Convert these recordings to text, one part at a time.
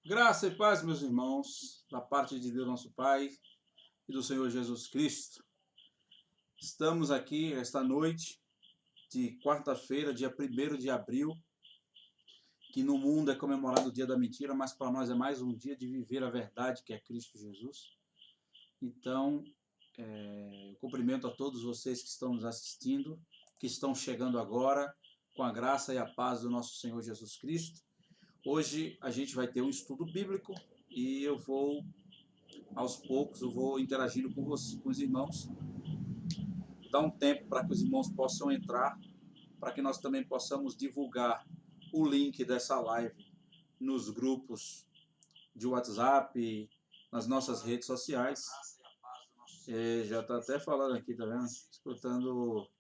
Graça e paz, meus irmãos, da parte de Deus nosso Pai e do Senhor Jesus Cristo. Estamos aqui esta noite de quarta-feira, dia 1º de abril, que no mundo é comemorado o dia da mentira, mas para nós é mais um dia de viver a verdade, que é Cristo Jesus. Então, eu cumprimento a todos vocês que estão nos assistindo, que estão chegando agora, com a graça e a paz do nosso Senhor Jesus Cristo. Hoje a gente vai ter um estudo bíblico e aos poucos, eu vou interagindo com os irmãos. Dá um tempo para que os irmãos possam entrar, para que nós também possamos divulgar o link dessa live nos grupos de WhatsApp, nas nossas redes sociais. Já está até falando aqui, tá vendo? Escutando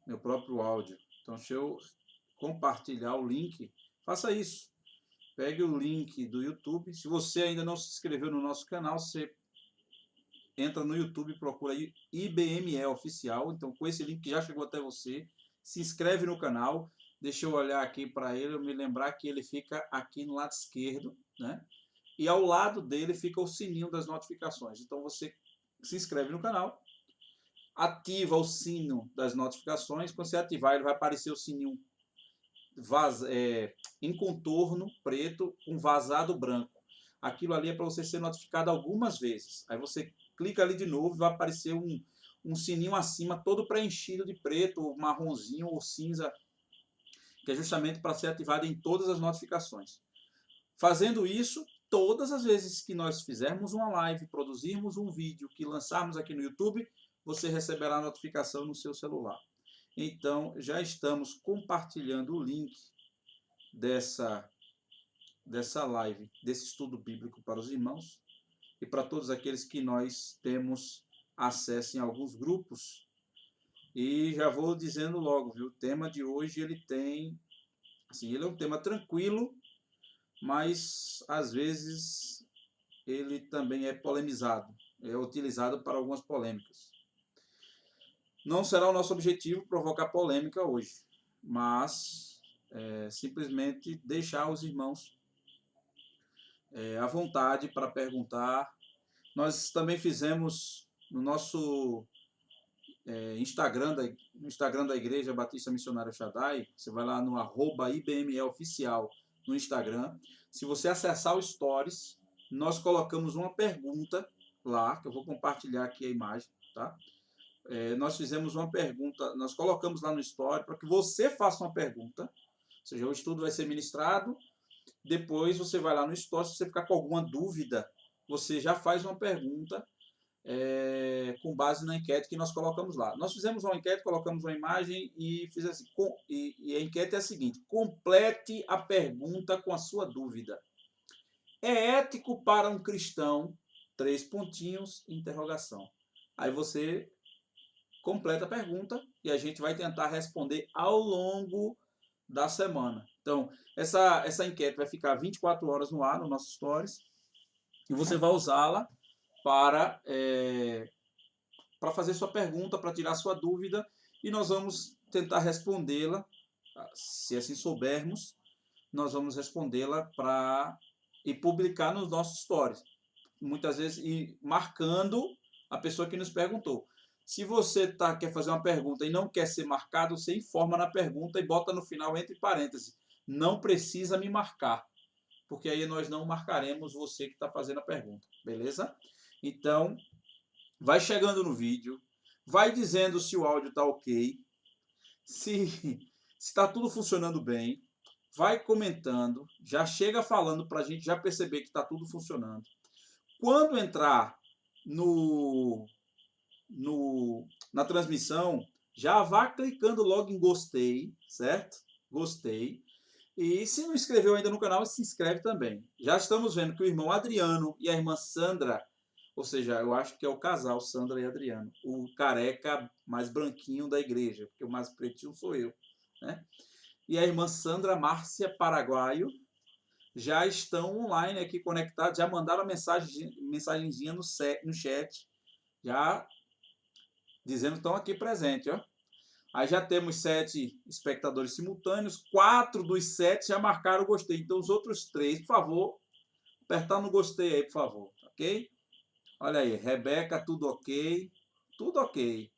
meu próprio áudio. Então, deixa eu compartilhar o link. Faça isso. Pegue o link do YouTube. Se você ainda não se inscreveu no nosso canal, você entra no YouTube e procura aí IBME Oficial. Então, com esse link que já chegou até você, se inscreve no canal. Deixa eu olhar aqui para ele, eu me lembrar que ele fica aqui no lado esquerdo, né? E ao lado dele fica o sininho das notificações. Então, você se inscreve no canal, ativa o sino das notificações. Quando você ativar, ele vai aparecer o sininho em contorno preto com vazado branco. Aquilo ali é para você ser notificado algumas vezes. Aí você clica ali de novo e vai aparecer um sininho acima, todo preenchido de preto, ou marronzinho ou cinza, que é justamente para ser ativado em todas as notificações. Fazendo isso, todas as vezes que nós fizermos uma live, produzirmos um vídeo que lançarmos aqui no YouTube, você receberá a notificação no seu celular. Então, já estamos compartilhando o link dessa live, desse estudo bíblico para os irmãos e para todos aqueles que nós temos acesso em alguns grupos. E já vou dizendo logo, viu? O tema de hoje ele é um tema tranquilo, mas às vezes ele também é polemizado, é utilizado para algumas polêmicas. Não será o nosso objetivo provocar polêmica hoje, mas simplesmente deixar os irmãos à vontade para perguntar. Nós também fizemos no nosso Instagram, no Instagram da Igreja Batista Missionária Shaddai, você vai lá no @IBME Oficial no Instagram. Se você acessar o Stories, nós colocamos uma pergunta lá, que eu vou compartilhar aqui a imagem, tá? Nós fizemos uma pergunta, nós colocamos lá no Story para que você faça uma pergunta, ou seja, o estudo vai ser ministrado, depois você vai lá no Story, se você ficar com alguma dúvida, você já faz uma pergunta com base na enquete que nós colocamos lá. Nós fizemos uma enquete, colocamos uma imagem e fiz assim, e a enquete é a seguinte: complete a pergunta com a sua dúvida. É ético para um cristão? 3 pontinhos, interrogação. Aí você completa a pergunta e a gente vai tentar responder ao longo da semana. Então, essa enquete vai ficar 24 horas no ar, no nosso Stories, e você vai usá-la para fazer sua pergunta, para tirar sua dúvida, e nós vamos tentar respondê-la, se assim soubermos, nós vamos respondê-la e publicar nos nossos stories. Muitas vezes, e marcando a pessoa que nos perguntou. Se você quer fazer uma pergunta e não quer ser marcado, você informa na pergunta e bota no final entre parênteses: não precisa me marcar, porque aí nós não marcaremos você que está fazendo a pergunta, beleza? Então, vai chegando no vídeo, vai dizendo se o áudio está ok, se está tudo funcionando bem, vai comentando, já chega falando para a gente já perceber que está tudo funcionando. Quando entrar na transmissão, já vá clicando logo em gostei, certo? Gostei. E se não inscreveu ainda no canal, se inscreve também. Já estamos vendo que o irmão Adriano e a irmã Sandra, ou seja, eu acho que é o casal Sandra e Adriano, o careca mais branquinho da igreja, porque o mais pretinho sou eu, né? E a irmã Sandra Márcia Paraguaio já estão online aqui conectados, já mandaram a mensagenzinha no chat, já dizendo que estão aqui presentes, ó. Aí já temos 7 espectadores simultâneos, 4 dos 7 já marcaram o gostei. Então os outros 3, por favor, apertar no gostei aí, por favor, ok? Olha aí, Rebeca, tudo ok? Tudo ok.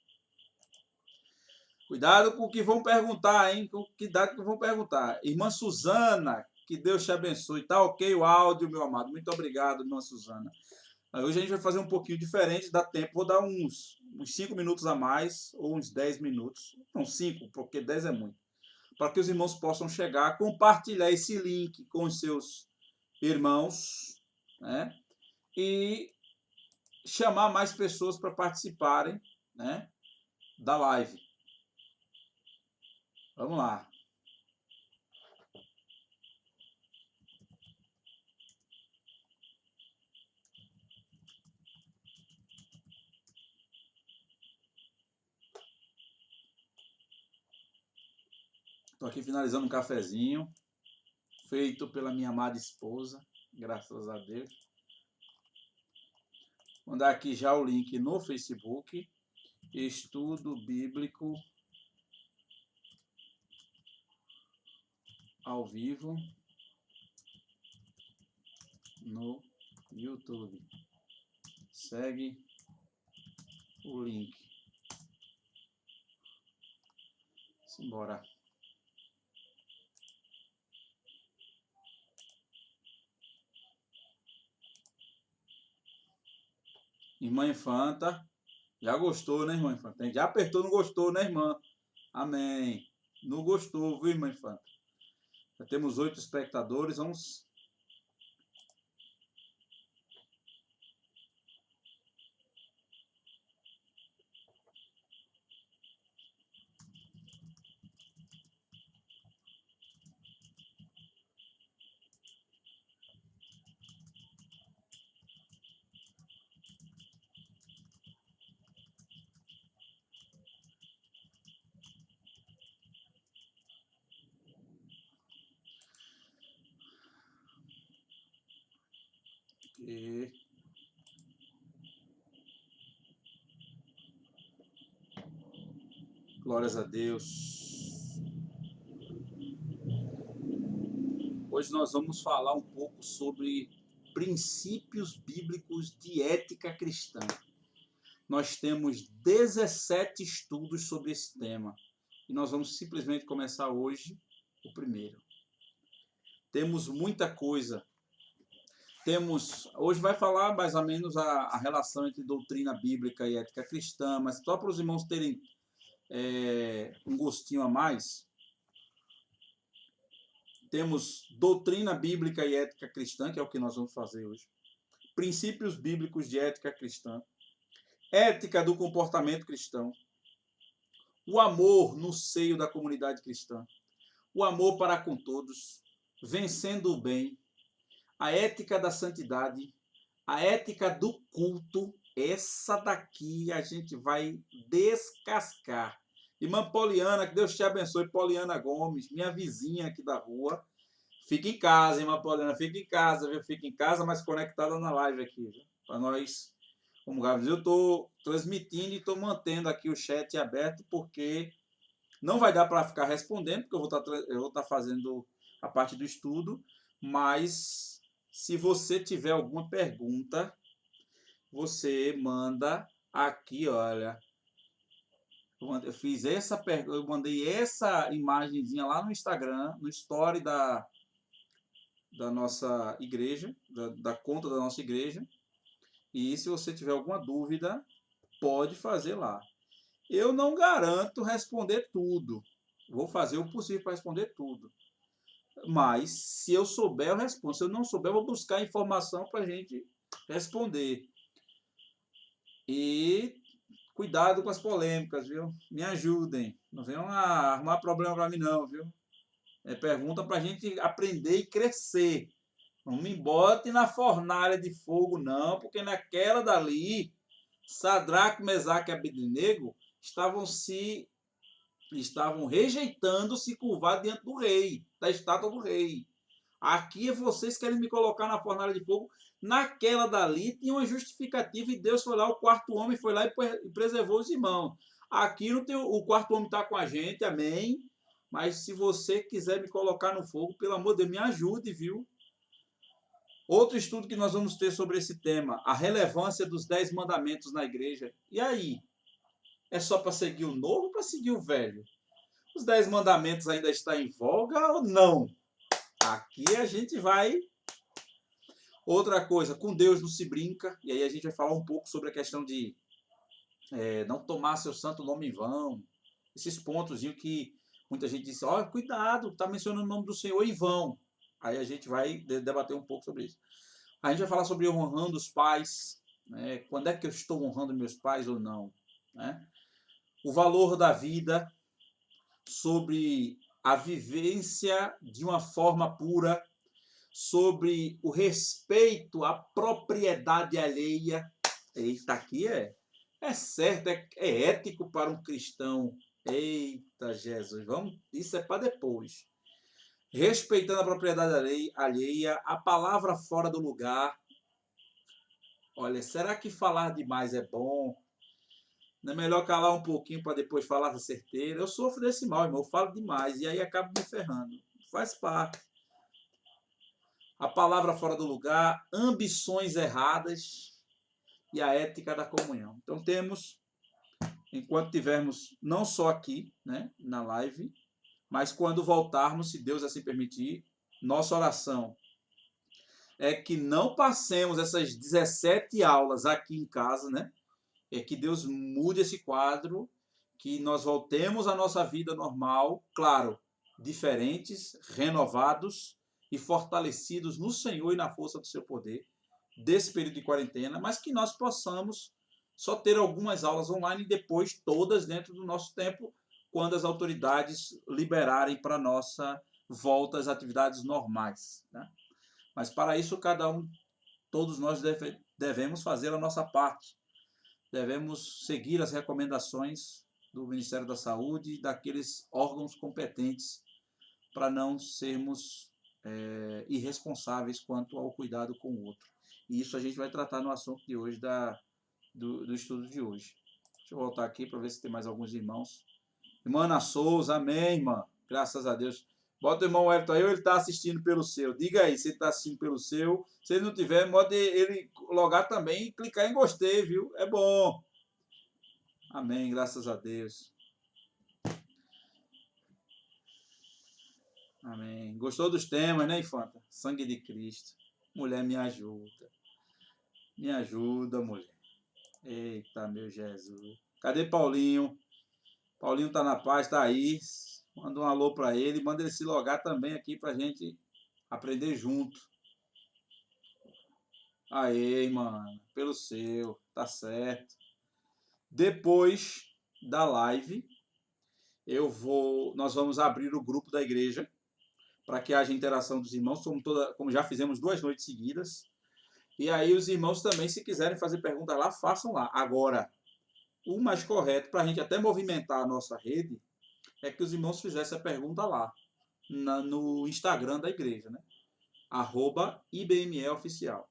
Cuidado com o que vão perguntar, hein? Cuidado com o que vão perguntar. Irmã Suzana, que Deus te abençoe. Tá ok o áudio, meu amado? Muito obrigado, irmã Suzana. Hoje a gente vai fazer um pouquinho diferente, dá tempo. Vou dar uns 5 minutos a mais, ou uns 10 minutos. Não, 5, porque 10 é muito. Para que os irmãos possam chegar, compartilhar esse link com os seus irmãos, né? E chamar mais pessoas para participarem, né, da live. Vamos lá. Estou aqui finalizando um cafezinho, feito pela minha amada esposa, graças a Deus. Vou mandar aqui já o link no Facebook, Estudo Bíblico ao vivo no YouTube. Segue o link. Simbora. Irmã Infanta, já gostou, né, irmã Infanta? Já apertou, não gostou, né, irmã? Amém. Não gostou, viu, irmã Infanta? Já temos 8 espectadores, vamos... E... Glórias a Deus. Hoje nós vamos falar um pouco sobre princípios bíblicos de ética cristã. Nós temos 17 estudos sobre esse tema e nós vamos simplesmente começar hoje o primeiro. Temos muita coisa. Hoje vai falar mais ou menos a relação entre doutrina bíblica e ética cristã, mas só para os irmãos terem um gostinho a mais, temos doutrina bíblica e ética cristã, que é o que nós vamos fazer hoje. Princípios bíblicos de ética cristã. Ética do comportamento cristão. O amor no seio da comunidade cristã. O amor para com todos. Vencendo o bem. A ética da santidade. A ética do culto. Essa daqui a gente vai descascar. Irmã Poliana, que Deus te abençoe. Poliana Gomes, minha vizinha aqui da rua. Fica em casa, irmã Poliana, fica em casa, viu? Fica em casa, mas conectada na live aqui, para nós comungarmos. Eu estou transmitindo e estou mantendo aqui o chat aberto, porque não vai dar para ficar respondendo, porque eu vou estar fazendo a parte do estudo, mas se você tiver alguma pergunta, você manda aqui, olha. Eu fiz essa pergunta, eu mandei essa imagenzinha lá no Instagram, no story da nossa igreja, da conta da nossa igreja. E se você tiver alguma dúvida, pode fazer lá. Eu não garanto responder tudo. Vou fazer o possível para responder tudo. Mas, se eu souber, eu respondo. Se eu não souber, eu vou buscar informação para a gente responder. E cuidado com as polêmicas, viu? Me ajudem. Não venham arrumar problema para mim, não, viu? É pergunta para a gente aprender e crescer. Não me bote na fornalha de fogo, não, porque naquela dali, Sadraque, Mesaque e Abednego estavam rejeitando se curvar diante do rei, da estátua do rei. Aqui vocês querem me colocar na fornalha de fogo. Naquela dali tinha uma justificativa e Deus foi lá, o quarto homem foi lá e preservou os irmãos. Aqui não tem, o quarto homem está com a gente, amém. Mas se você quiser me colocar no fogo, pelo amor de Deus, me ajude, viu? Outro estudo que nós vamos ter sobre esse tema, a relevância dos 10 mandamentos na igreja. E aí? É só para seguir o novo ou para seguir o velho? Os 10 mandamentos ainda estão em voga ou não? Aqui a gente vai. Outra coisa, com Deus não se brinca. E aí a gente vai falar um pouco sobre a questão de não tomar seu santo nome em vão. Esses pontos que muita gente diz, ó, cuidado, está mencionando o nome do Senhor em vão. Aí a gente vai debater um pouco sobre isso. A gente vai falar sobre honrando os pais, né? Quando é que eu estou honrando meus pais ou não, né? O valor da vida, sobre a vivência de uma forma pura, sobre o respeito à propriedade alheia. Eita, aqui é certo, é ético para um cristão. Eita, Jesus, vamos, isso é para depois. Respeitando a propriedade alheia, a palavra fora do lugar. Olha, será que falar demais é bom? Não é melhor calar um pouquinho para depois falar a certeira? Eu sofro desse mal, irmão. Eu falo demais e aí acabo me ferrando. Faz parte. A palavra fora do lugar, ambições erradas e a ética da comunhão. Então temos, enquanto tivermos não só aqui, né, na live, mas quando voltarmos, se Deus assim permitir, nossa oração é que não passemos essas 17 aulas aqui em casa, né? É que Deus mude esse quadro, que nós voltemos à nossa vida normal, claro, diferentes, renovados e fortalecidos no Senhor e na força do seu poder, desse período de quarentena, mas que nós possamos só ter algumas aulas online e depois todas dentro do nosso tempo, quando as autoridades liberarem para nossa volta às atividades normais, né? Mas para isso, todos nós devemos fazer a nossa parte. Devemos seguir as recomendações do Ministério da Saúde e daqueles órgãos competentes para não sermos irresponsáveis quanto ao cuidado com o outro. E isso a gente vai tratar no assunto de hoje, do estudo de hoje. Deixa eu voltar aqui para ver se tem mais alguns irmãos. Irmã Ana Souza, amém, irmã. Graças a Deus. Bota o irmão Wellington aí ou ele está assistindo pelo seu. Diga aí se ele está assistindo pelo seu. Se ele não tiver, pode ele logar também e clicar em gostei, viu? É bom. Amém, graças a Deus. Amém. Gostou dos temas, né, Infanta? Sangue de Cristo. Mulher, me ajuda. Me ajuda, mulher. Eita, meu Jesus. Cadê Paulinho? Paulinho tá na paz, tá aí. Manda um alô para ele. Manda ele se logar também aqui pra gente aprender junto. Aê, mano. Pelo seu. Tá certo. Depois da live, nós vamos abrir o grupo da igreja para que haja interação dos irmãos, como já fizemos 2 noites seguidas. E aí os irmãos também, se quiserem fazer perguntas lá, façam lá. Agora, o mais correto, para a gente até movimentar a nossa rede, é que os irmãos fizessem a pergunta lá, no Instagram da igreja, né? @IBMEoficial.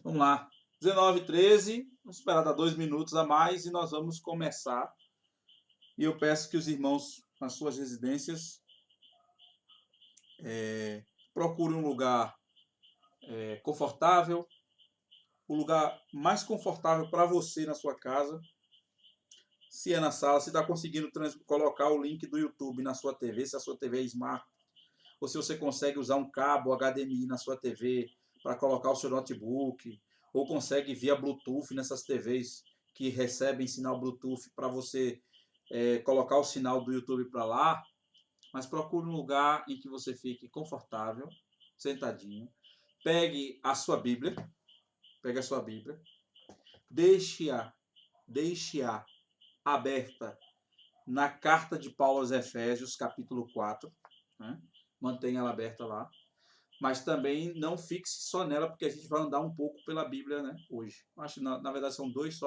Vamos lá. 19h13, vamos esperar dar 2 minutos a mais e nós vamos começar. E eu peço que os irmãos, nas suas residências, procurem um lugar confortável, o lugar mais confortável para você na sua casa. Se é na sala, se está conseguindo colocar o link do YouTube na sua TV, se a sua TV é Smart, ou se você consegue usar um cabo HDMI na sua TV para colocar o seu notebook, ou consegue via Bluetooth nessas TVs que recebem sinal Bluetooth para você colocar o sinal do YouTube para lá, mas procure um lugar em que você fique confortável, sentadinho. Pegue a sua Bíblia, deixe-a aberta na carta de Paulo aos Efésios, capítulo 4, né? Mantenha ela aberta lá, mas também não fixe só nela, porque a gente vai andar um pouco pela Bíblia, né, hoje. Acho que na verdade são dois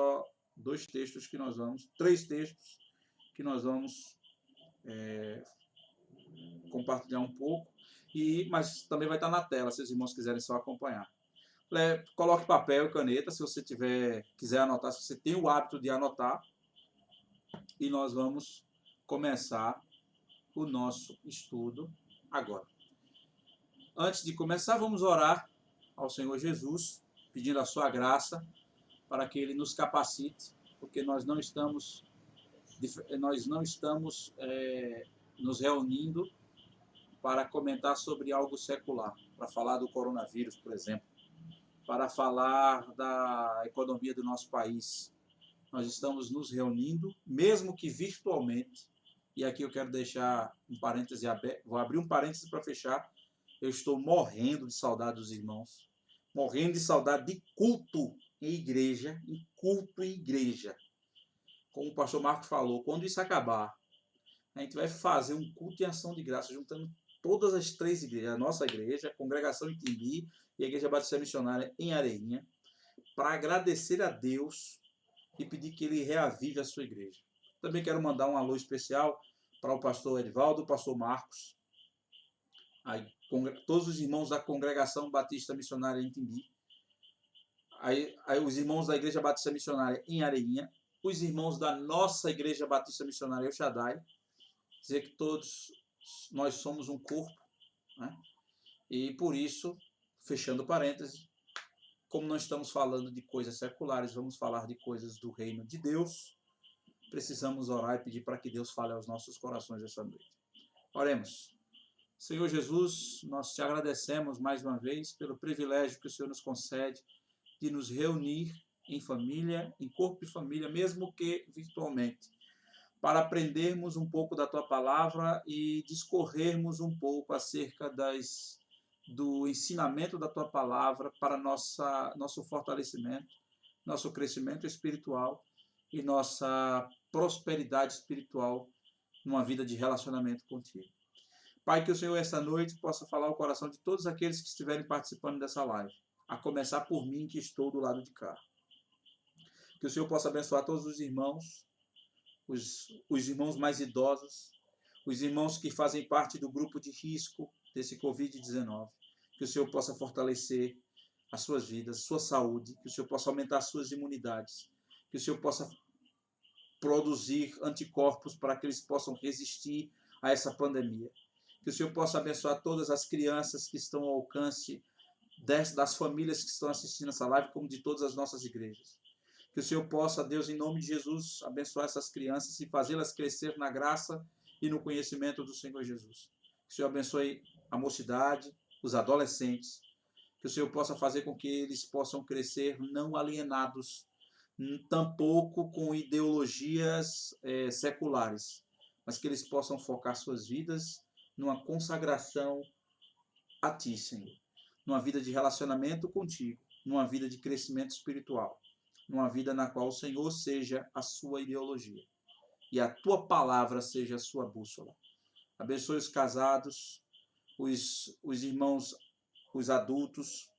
textos que nós vamos, 3 textos que nós vamos compartilhar um pouco, mas também vai estar na tela, se os irmãos quiserem só acompanhar. Coloque papel e caneta, se você quiser anotar, se você tem o hábito de anotar, e nós vamos começar o nosso estudo agora. Antes de começar, vamos orar ao Senhor Jesus, pedindo a sua graça para que Ele nos capacite, porque nós não estamos nos reunindo para comentar sobre algo secular, para falar do coronavírus, por exemplo, para falar da economia do nosso país. Nós estamos nos reunindo, mesmo que virtualmente, e aqui eu quero deixar um parêntese aberto, vou abrir um parêntese para fechar. Eu estou morrendo de saudade dos irmãos, morrendo de saudade de culto em igreja, em culto em igreja. Como o pastor Marcos falou, quando isso acabar, a gente vai fazer um culto em ação de graça, juntando todas as 3 igrejas, a nossa igreja, a Congregação Itimbi e a Igreja Batista Missionária em Areinha, para agradecer a Deus e pedir que Ele reavive a sua igreja. Também quero mandar um alô especial para o pastor Edvaldo, o pastor Marcos, todos os irmãos da Congregação Batista Missionária em Itimbi, os irmãos da Igreja Batista Missionária em Areinha, os irmãos da nossa Igreja Batista Missionária El Shaddai, dizer que todos nós somos um corpo, né? E por isso, fechando parênteses, como não estamos falando de coisas seculares, vamos falar de coisas do reino de Deus, precisamos orar e pedir para que Deus fale aos nossos corações essa noite. Oremos. Senhor Jesus, nós te agradecemos mais uma vez pelo privilégio que o Senhor nos concede de nos reunir em família, em corpo e família, mesmo que virtualmente, para aprendermos um pouco da Tua Palavra e discorrermos um pouco acerca do ensinamento da Tua Palavra para nosso fortalecimento, nosso crescimento espiritual e nossa prosperidade espiritual numa vida de relacionamento contigo. Pai, que o Senhor esta noite possa falar ao coração de todos aqueles que estiverem participando dessa live, a começar por mim que estou do lado de cá. Que o Senhor possa abençoar todos os irmãos, os irmãos mais idosos, os irmãos que fazem parte do grupo de risco desse Covid-19. Que o Senhor possa fortalecer as suas vidas, sua saúde, que o Senhor possa aumentar as suas imunidades, que o Senhor possa produzir anticorpos para que eles possam resistir a essa pandemia. Que o Senhor possa abençoar todas as crianças que estão ao alcance das famílias que estão assistindo essa live, como de todas as nossas igrejas. Que o Senhor possa, Deus, em nome de Jesus, abençoar essas crianças e fazê-las crescer na graça e no conhecimento do Senhor Jesus. Que o Senhor abençoe a mocidade, os adolescentes. Que o Senhor possa fazer com que eles possam crescer não alienados, tampouco com ideologias seculares, mas que eles possam focar suas vidas numa consagração a Ti, Senhor. Numa vida de relacionamento contigo, numa vida de crescimento espiritual, numa vida na qual o Senhor seja a sua ideologia e a Tua palavra seja a sua bússola. Abençoe os casados, os irmãos, os adultos,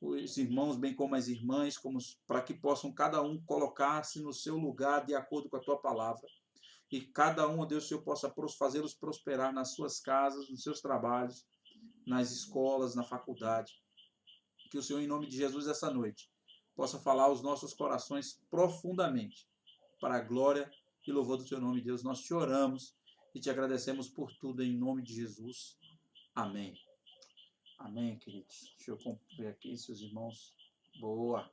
os irmãos, bem como as irmãs, para que possam cada um colocar-se no seu lugar de acordo com a Tua palavra. E cada um, ó Deus, o Senhor possa fazê-los prosperar nas suas casas, nos seus trabalhos, nas escolas, na faculdade. Que o Senhor, em nome de Jesus, essa noite, possa falar aos nossos corações profundamente, para a glória e louvor do Teu nome, Deus. Nós te oramos e te agradecemos por tudo, em nome de Jesus. Amém. Amém, queridos. Deixa eu ver aqui, seus irmãos. Boa.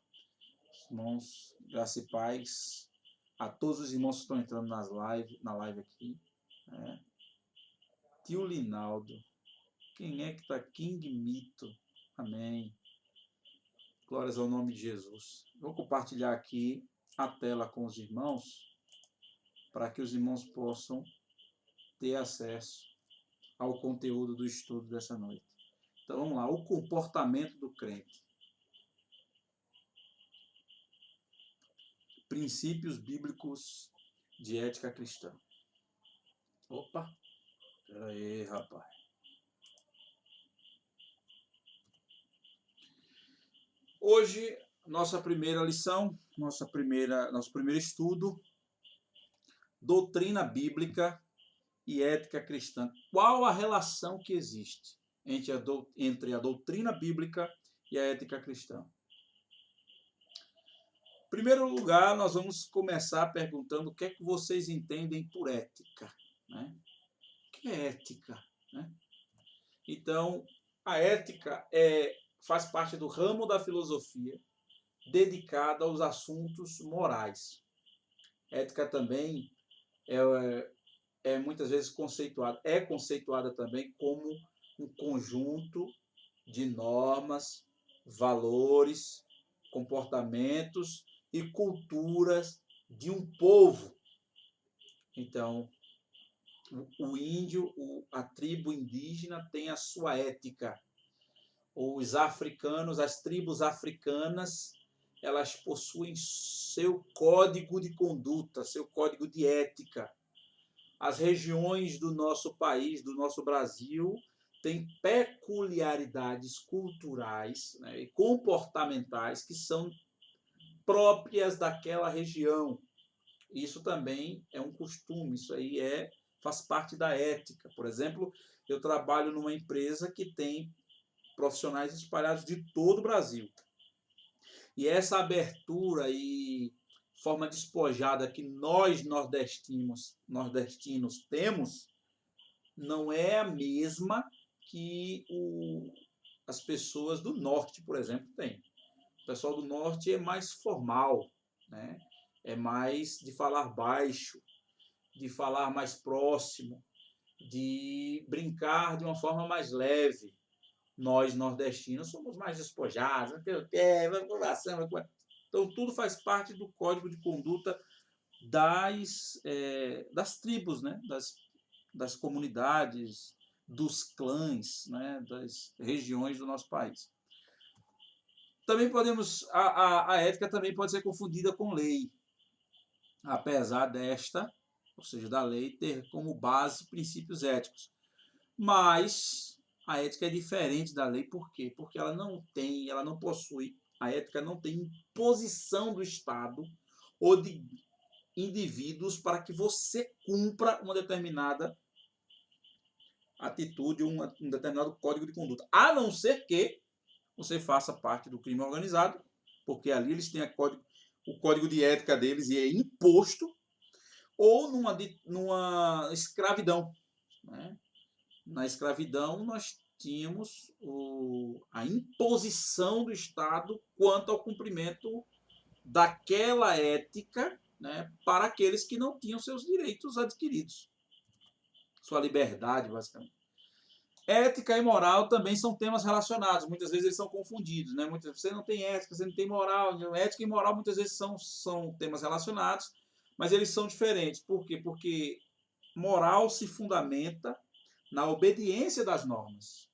Irmãos, graça e paz a todos os irmãos que estão entrando na live aqui. Tio Linaldo. Quem é que está? King Mito. Amém. Glórias ao nome de Jesus. Vou compartilhar aqui a tela com os irmãos, para que os irmãos possam ter acesso ao conteúdo do estudo dessa noite. Então vamos lá, o comportamento do crente. Princípios bíblicos de ética cristã. Opa, espera aí, rapaz. Hoje, nossa primeira lição, nosso primeiro estudo, doutrina bíblica e ética cristã. Qual a relação que existe entre a doutrina bíblica e a ética cristã? Em primeiro lugar, nós vamos começar perguntando o que é que vocês entendem por ética, né? O que é ética, né? Então, a ética é faz parte do ramo da filosofia dedicado aos assuntos morais. Ética também é muitas vezes conceituada também como um conjunto de normas, valores, comportamentos e culturas de um povo. Então, o índio, a tribo indígena tem a sua ética. Os africanos, as tribos africanas, elas possuem seu código de conduta, seu código de ética. As regiões do nosso país, do nosso Brasil, têm peculiaridades culturais, né, e comportamentais que são próprias daquela região. Isso também é um costume, isso aí faz parte da ética. Por exemplo, eu trabalho numa empresa que tem profissionais espalhados de todo o Brasil. E essa abertura e forma despojada que nós nordestinos temos não é a mesma que as pessoas do norte, por exemplo, têm. O pessoal do norte é mais formal, né? É mais de falar baixo, de falar mais próximo, de brincar de uma forma mais leve. Nós, nordestinos, somos mais despojados, vamos conversando. Então, tudo faz parte do código de conduta das tribos, né? das comunidades, dos clãs, né? Das regiões do nosso país. Também podemos, a ética também pode ser confundida com lei, apesar desta, ou seja, da lei, ter como base princípios éticos. Mas a ética é diferente da lei, por quê? Porque ela não possui, a ética não tem imposição do Estado ou de indivíduos para que você cumpra uma determinada atitude, um determinado código de conduta. A não ser que você faça parte do crime organizado, porque ali eles têm o código de ética deles e é imposto, ou numa escravidão, né? Na escravidão, nós tínhamos a imposição do Estado quanto ao cumprimento daquela ética, né, para aqueles que não tinham seus direitos adquiridos. Sua liberdade, basicamente. Ética e moral também são temas relacionados. Muitas vezes eles são confundidos. Né? Você não tem ética, você não tem moral. Ética e moral muitas vezes são temas relacionados, mas eles são diferentes. Por quê? Porque moral se fundamenta na obediência das normas.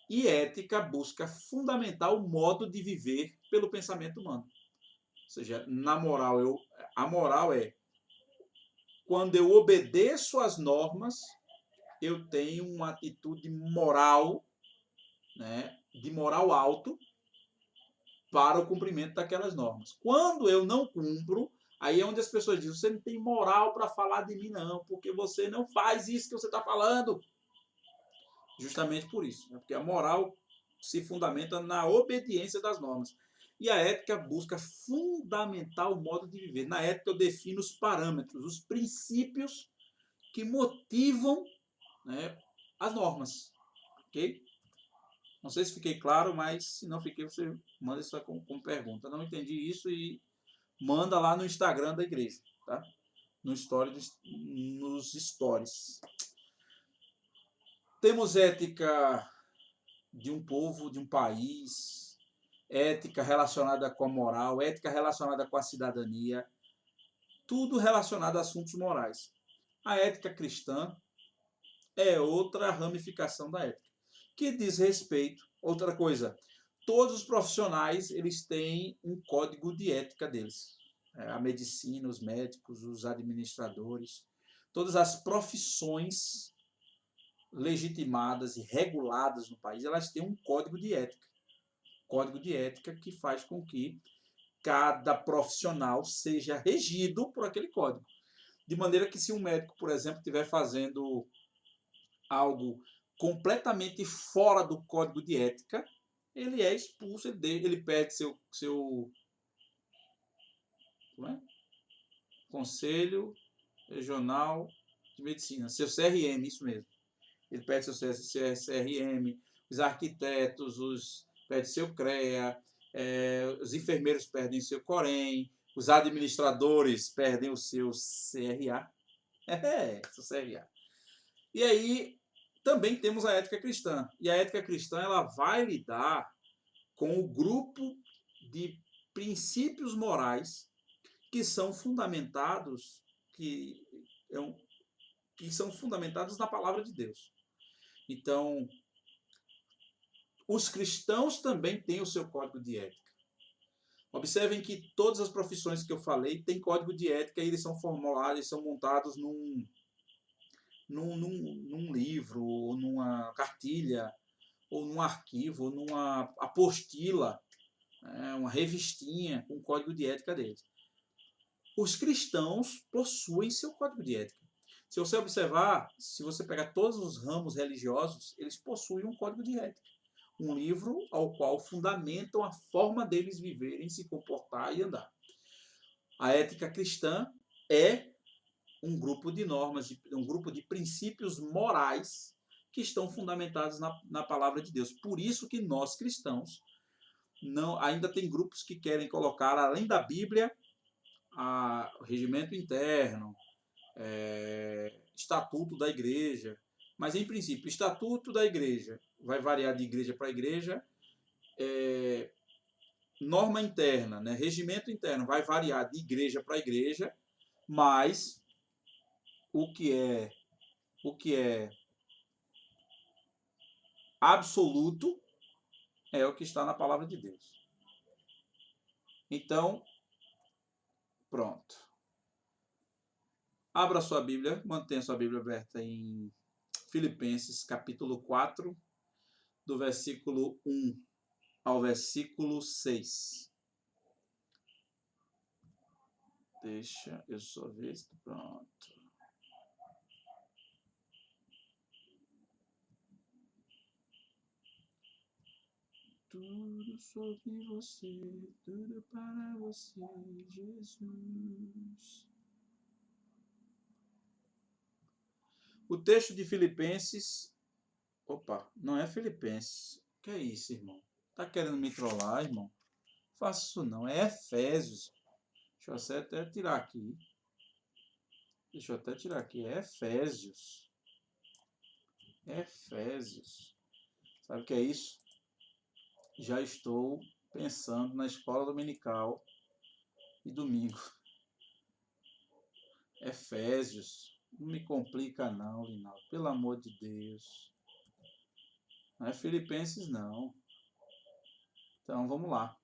E ética busca fundamentar o modo de viver pelo pensamento humano. Ou seja, na moral, a moral é quando eu obedeço às normas, eu tenho uma atitude moral, né, de moral alto para o cumprimento daquelas normas. Quando eu não cumpro, aí é onde as pessoas dizem, você não tem moral para falar de mim não, porque você não faz isso que você está falando. Justamente por isso, né? Porque a moral se fundamenta na obediência das normas. E a ética busca fundamentar o modo de viver. Na ética eu defino os parâmetros, os princípios que motivam, né, as normas. Ok? Não sei se fiquei claro, mas se não fiquei, você manda isso como pergunta. Não entendi isso e manda lá no Instagram da igreja, tá? Nos stories. Temos ética de um povo, de um país, ética relacionada com a moral, ética relacionada com a cidadania, tudo relacionado a assuntos morais. A ética cristã é outra ramificação da ética, que diz respeito, outra coisa, todos os profissionais eles têm um código de ética deles. A medicina, os médicos, os administradores, todas as profissões legitimadas e reguladas no país, elas têm um código de ética. Código de ética que faz com que cada profissional seja regido por aquele código. De maneira que se um médico, por exemplo, estiver fazendo algo completamente fora do código de ética, ele é expulso, ele perde seu como é? Conselho Regional de Medicina, seu CRM, isso mesmo. Ele perde seu CRM, os arquitetos, perde seu CREA, os enfermeiros perdem seu COREM, os administradores perdem o seu CRA. Seu CRA. E aí também temos a ética cristã. E a ética cristã ela vai lidar com o grupo de princípios morais que são fundamentados são fundamentados na palavra de Deus. Então, os cristãos também têm o seu código de ética. Observem que todas as profissões que eu falei têm código de ética e eles são formulados, são montados num livro, ou numa cartilha, ou num arquivo, ou numa apostila, uma revistinha com o código de ética deles. Os cristãos possuem seu código de ética. Se você observar, se você pegar todos os ramos religiosos, eles possuem um código de ética. Um livro ao qual fundamentam a forma deles viverem, se comportar e andar. A ética cristã é um grupo de normas, um grupo de princípios morais que estão fundamentados na palavra de Deus. Por isso que nós cristãos ainda tem grupos que querem colocar, além da Bíblia, o regimento interno, estatuto da igreja. Mas, em princípio, estatuto da igreja vai variar de igreja para igreja, norma interna, né, regimento interno vai variar de igreja para igreja, mas o que é absoluto é o que está na palavra de Deus. Então, pronto. Abra sua Bíblia, mantenha sua Bíblia aberta em Filipenses, capítulo 4, do versículo 1 ao versículo 6. Deixa eu só ver se pronto. Tudo sobre você, tudo para você, Jesus. O texto de Filipenses... Opa, não é Filipenses. Que é isso, irmão? Tá querendo me trollar, irmão? Faça isso não, é Efésios. Deixa eu até tirar aqui. É Efésios. Efésios. Sabe o que é isso? Já estou pensando na escola dominical e domingo. Efésios. Não me complica não, Linaldo. Pelo amor de Deus. Não é Filipenses não. Então vamos lá.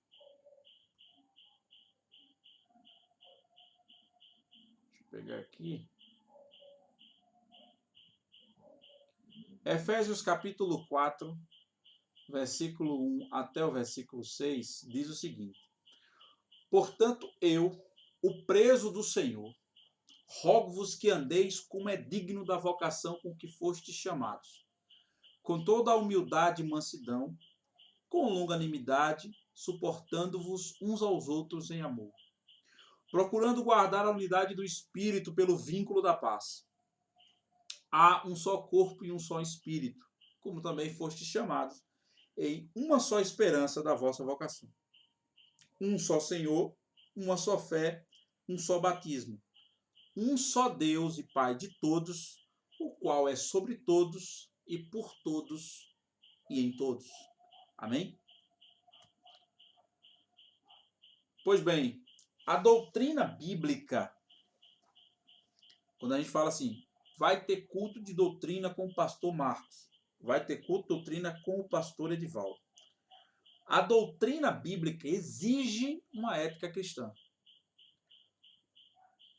Deixa eu pegar aqui. Efésios capítulo 4, versículo 1 até o versículo 6, diz o seguinte: Portanto, eu, o preso do Senhor, rogo-vos que andeis como é digno da vocação com que fostes chamados, com toda a humildade e mansidão, com longanimidade, suportando-vos uns aos outros em amor, procurando guardar a unidade do Espírito pelo vínculo da paz. Há um só corpo e um só Espírito, como também fostes chamados, em uma só esperança da vossa vocação. Um só Senhor, uma só fé, um só batismo. Um só Deus e Pai de todos, o qual é sobre todos e por todos e em todos. Amém? Pois bem, a doutrina bíblica, quando a gente fala assim, vai ter culto de doutrina com o pastor Marcos, vai ter culto de doutrina com o pastor Edivaldo. A doutrina bíblica exige uma ética cristã.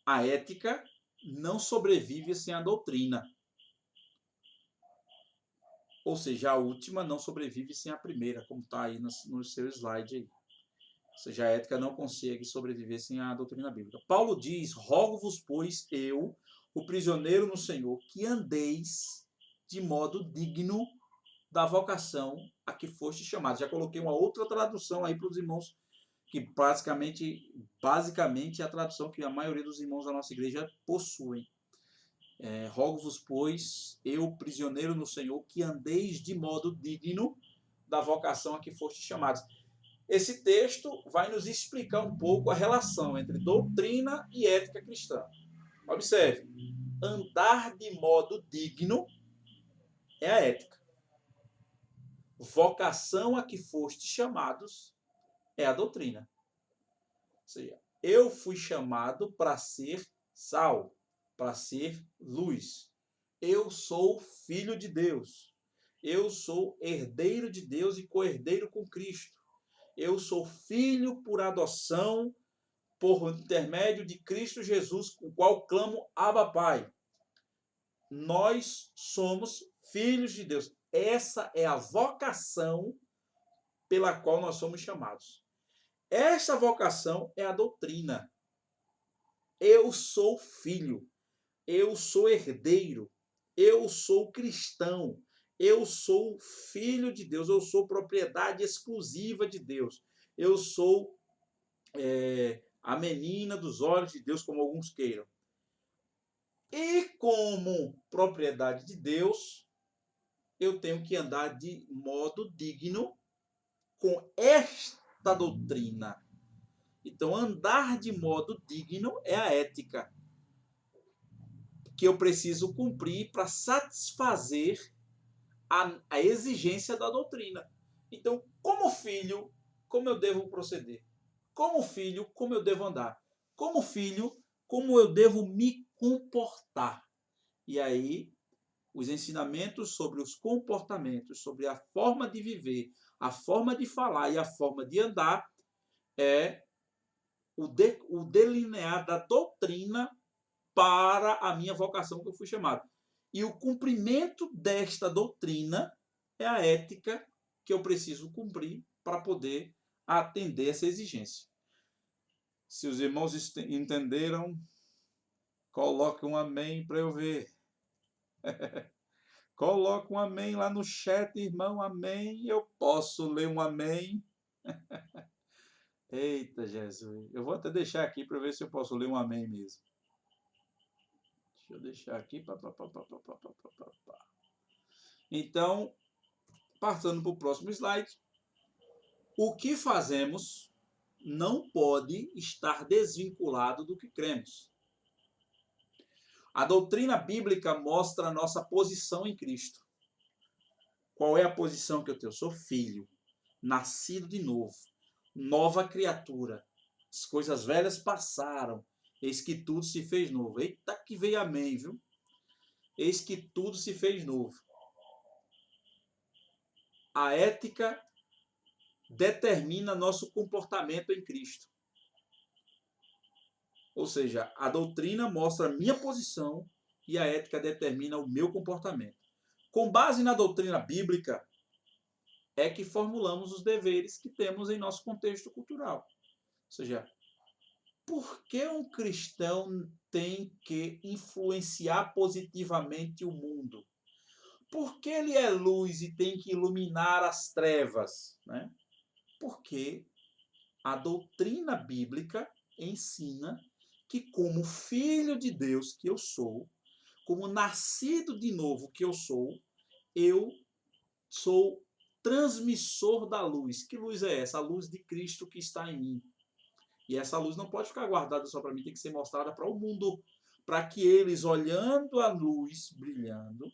A ética não sobrevive sem a doutrina. Ou seja, a última não sobrevive sem a primeira, como está aí no seu slide aí. Ou seja, a ética não consegue sobreviver sem a doutrina bíblica. Paulo diz: rogo-vos, pois, eu, o prisioneiro no Senhor, que andeis de modo digno da vocação a que foste chamados. Já coloquei uma outra tradução aí para os irmãos, que basicamente é a tradução que a maioria dos irmãos da nossa igreja possuem. Rogo-vos, pois, eu, prisioneiro no Senhor, que andeis de modo digno da vocação a que foste chamados. Esse texto vai nos explicar um pouco a relação entre doutrina e ética cristã. Observe, andar de modo digno é a ética. Vocação a que foste chamados é a doutrina. Ou seja, eu fui chamado para ser sal, para ser luz. Eu sou filho de Deus. Eu sou herdeiro de Deus e co-herdeiro com Cristo. Eu sou filho por adoção, por intermédio de Cristo Jesus, com o qual clamo Abba Pai. Nós somos filhos de Deus. Essa é a vocação pela qual nós somos chamados. Esta vocação é a doutrina. Eu sou filho. Eu sou herdeiro. Eu sou cristão. Eu sou filho de Deus. Eu sou propriedade exclusiva de Deus. Eu sou a menina dos olhos de Deus, como alguns queiram. E como propriedade de Deus, eu tenho que andar de modo digno com esta doutrina. Então, andar de modo digno é a ética que eu preciso cumprir para satisfazer a exigência da doutrina. Então, como filho, como eu devo proceder? Como filho, como eu devo andar? Como filho, como eu devo me comportar? E aí, os ensinamentos sobre os comportamentos, sobre a forma de viver, a forma de falar e a forma de andar é o delinear da doutrina para a minha vocação que eu fui chamado. E o cumprimento desta doutrina é a ética que eu preciso cumprir para poder atender essa exigência. Se os irmãos entenderam, coloque um amém para eu ver. Coloque um amém lá no chat, irmão, amém. Eu posso ler um amém. Eita, Jesus. Eu vou até deixar aqui para ver se eu posso ler um amém mesmo. Deixa eu deixar aqui. Então, passando para o próximo slide. O que fazemos não pode estar desvinculado do que cremos. A doutrina bíblica mostra a nossa posição em Cristo. Qual é a posição que eu tenho? Eu sou filho, nascido de novo, nova criatura. As coisas velhas passaram, eis que tudo se fez novo. Eita que veio amém, viu? Eis que tudo se fez novo. A ética determina nosso comportamento em Cristo. Ou seja, a doutrina mostra a minha posição e a ética determina o meu comportamento. Com base na doutrina bíblica, é que formulamos os deveres que temos em nosso contexto cultural. Ou seja, por que um cristão tem que influenciar positivamente o mundo? Por que ele é luz e tem que iluminar as trevas? Né? Porque a doutrina bíblica ensina que, como filho de Deus que eu sou, como nascido de novo que eu sou transmissor da luz. Que luz é essa? A luz de Cristo que está em mim. E essa luz não pode ficar guardada só para mim, tem que ser mostrada para o mundo, para que eles, olhando a luz brilhando,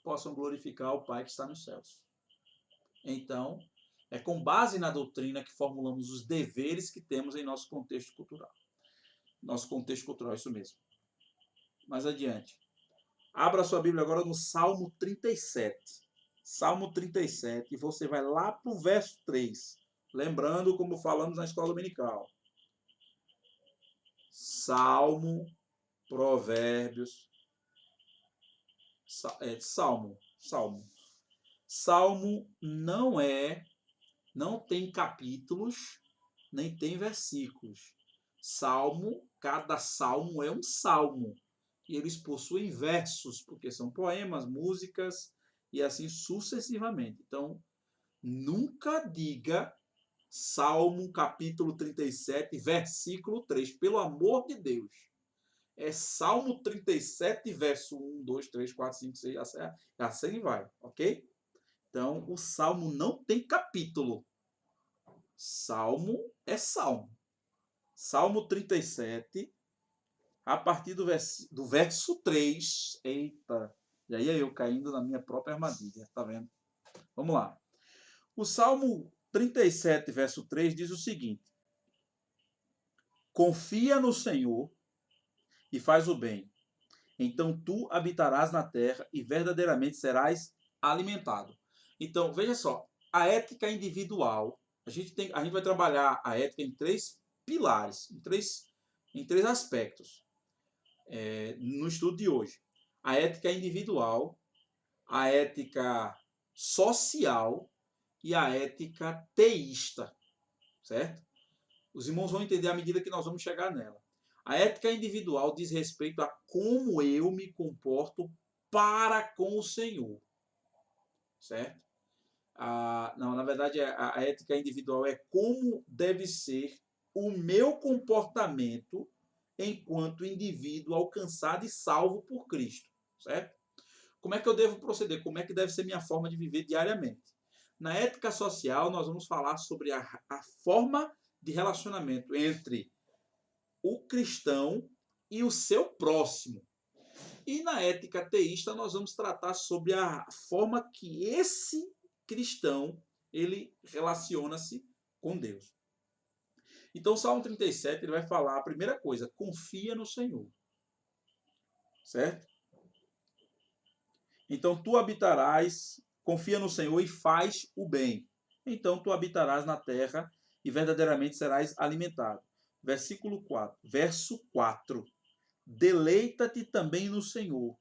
possam glorificar o Pai que está nos céus. Então, é com base na doutrina que formulamos os deveres que temos em nosso contexto cultural. Nosso contexto cultural, isso mesmo. Mais adiante. Abra sua Bíblia agora no Salmo 37. Salmo 37, e você vai lá para o verso 3. Lembrando como falamos na escola dominical. Salmo, Provérbios, Salmo. Salmo não tem capítulos, nem tem versículos. Cada salmo é um salmo. E eles possuem versos, porque são poemas, músicas e assim sucessivamente. Então, nunca diga Salmo capítulo 37, versículo 3. Pelo amor de Deus. É Salmo 37, verso 1, 2, 3, 4, 5, 6, assim vai, ok? Então, o Salmo não tem capítulo. Salmo é Salmo. Salmo 37, a partir do verso 3. Eita, e aí eu caindo na minha própria armadilha, tá vendo? Vamos lá. O Salmo 37, verso 3 diz o seguinte: confia no Senhor e faz o bem. Então tu habitarás na terra e verdadeiramente serás alimentado. Então, veja só, a ética individual, a gente vai trabalhar a ética em três pilares, em três aspectos, no estudo de hoje. A ética individual, a ética social e a ética teísta, certo? Os irmãos vão entender à medida que nós vamos chegar nela. A ética individual diz respeito a como eu me comporto para com o Senhor, certo? Não, na verdade, a ética individual é como deve ser o meu comportamento enquanto indivíduo alcançado e salvo por Cristo, certo? Como é que eu devo proceder? Como é que deve ser minha forma de viver diariamente? Na ética social, nós vamos falar sobre a forma de relacionamento entre o cristão e o seu próximo. E na ética teísta, nós vamos tratar sobre a forma que esse cristão ele relaciona-se com Deus. Então, o Salmo 37 ele vai falar a primeira coisa: confia no Senhor. Certo? Então, tu habitarás, confia no Senhor e faz o bem. Então, tu habitarás na terra e verdadeiramente serás alimentado. Versículo 4. Verso 4. Deleita-te também no Senhor,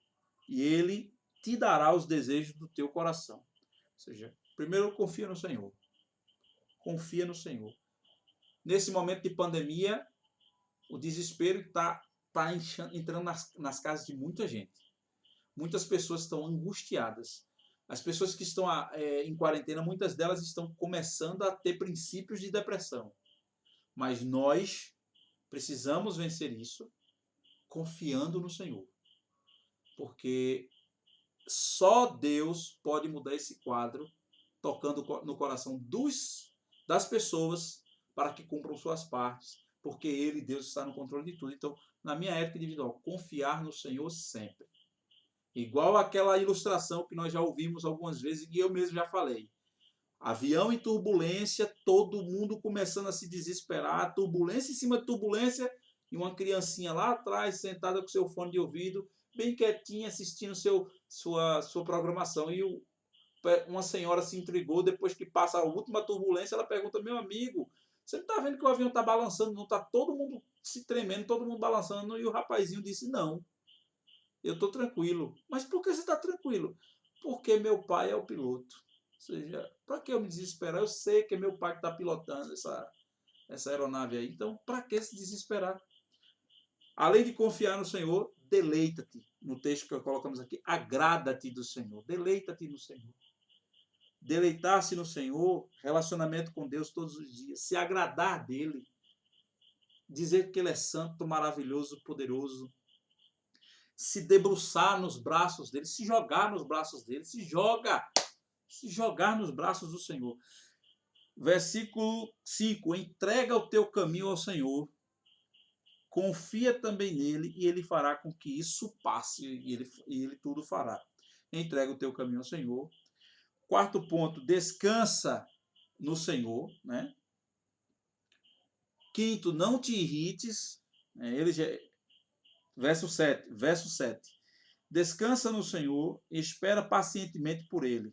e Ele te dará os desejos do teu coração. Ou seja, primeiro confia no Senhor. Confia no Senhor. Nesse momento de pandemia, o desespero está entrando nas casas de muita gente. Muitas pessoas estão angustiadas. As pessoas que estão em quarentena, muitas delas estão começando a ter princípios de depressão. Mas nós precisamos vencer isso confiando no Senhor. Porque só Deus pode mudar esse quadro, tocando no coração das pessoas para que cumpram suas partes, porque Ele, Deus, está no controle de tudo. Então, na minha ética individual, confiar no Senhor sempre. Igual aquela ilustração que nós já ouvimos algumas vezes e eu mesmo já falei. Avião em turbulência, todo mundo começando a se desesperar, turbulência em cima de turbulência, e uma criancinha lá atrás, sentada com seu fone de ouvido, bem quietinha, assistindo sua programação. E uma senhora se intrigou, depois que passa a última turbulência, ela pergunta: meu amigo, você não está vendo que o avião está balançando, não está todo mundo se tremendo, todo mundo balançando? E o rapazinho disse: não, eu estou tranquilo. Mas por que você está tranquilo? Porque meu pai é o piloto. Ou seja, para que eu me desesperar? Eu sei que é meu pai que está pilotando essa aeronave aí. Então, para que se desesperar? Além de confiar no Senhor, deleita-te. No texto que colocamos aqui, agrada-te do Senhor. Deleita-te no Senhor. Deleitar-se no Senhor, relacionamento com Deus todos os dias. Se agradar dele. Dizer que ele é santo, maravilhoso, poderoso. Se debruçar nos braços dele, se jogar nos braços dele, se jogar nos braços do Senhor. Versículo 5, entrega o teu caminho ao Senhor, confia também nele e ele fará com que isso passe, e ele tudo fará. Entrega o teu caminho ao Senhor. Quarto ponto, descansa no Senhor, né? Quinto, não te irrites, verso 7. Descansa no Senhor, espera pacientemente por ele.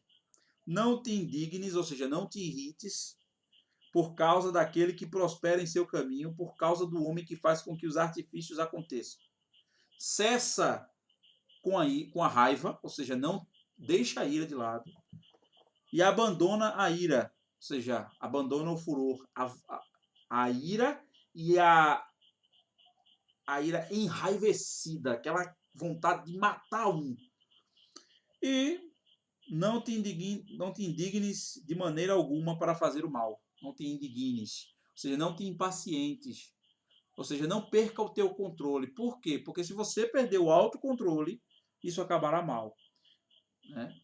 Não te indignes, ou seja, não te irrites por causa daquele que prospera em seu caminho, por causa do homem que faz com que os artifícios aconteçam. Cessa com a raiva, ou seja, não deixa a ira de lado, e abandona a ira, ou seja, abandona o furor, a ira e a ira enraivecida, aquela vontade de matar um. E não te indignes de maneira alguma para fazer o mal. Não te indignes. Ou seja, não te impacientes. Ou seja, não perca o teu controle. Por quê? Porque se você perder o autocontrole, isso acabará mal. Né?